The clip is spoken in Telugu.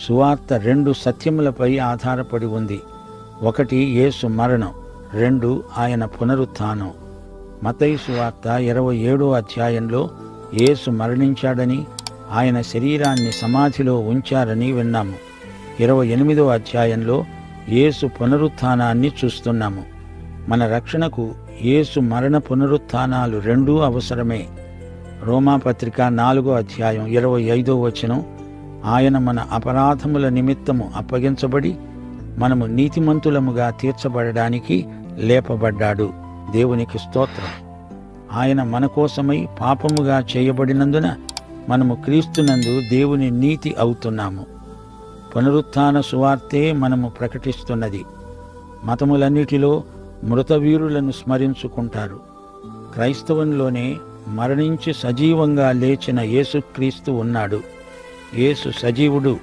సువార్త 2 సత్యములపై ఆధారపడి ఉంది. 1 యేసు మరణం, 2 ఆయన పునరుత్థానం. మత్తయి సువార్త 27వ అధ్యాయంలో యేసు మరణించాడని, ఆయన శరీరాన్ని సమాధిలో ఉంచారని విన్నాము. 28వ అధ్యాయంలో యేసు పునరుత్థానాన్ని చూస్తున్నాము. మన రక్షణకు యేసు మరణ పునరుత్థానాలు రెండూ అవసరమే. రోమాపత్రిక 4వ అధ్యాయం 25వ వచనం, ఆయన మన అపరాధముల నిమిత్తము అప్పగించబడి మనము నీతిమంతులముగా తీర్చబడడానికి లేపబడ్డాడు. దేవునికి స్తోత్రం. ఆయన మన కోసమై పాపముగా చేయబడినందున మనము క్రీస్తునందు దేవుని నీతి అవుతున్నాము. పునరుత్థాన సువార్తే మనము ప్రకటిస్తున్నది. మతములన్నిటిలో మృతవీరులను స్మరించుకుంటారు. క్రైస్తవంలోనే మరణించి సజీవంగా లేచిన యేసుక్రీస్తు ఉన్నాడు. యేసు సజీవుడు.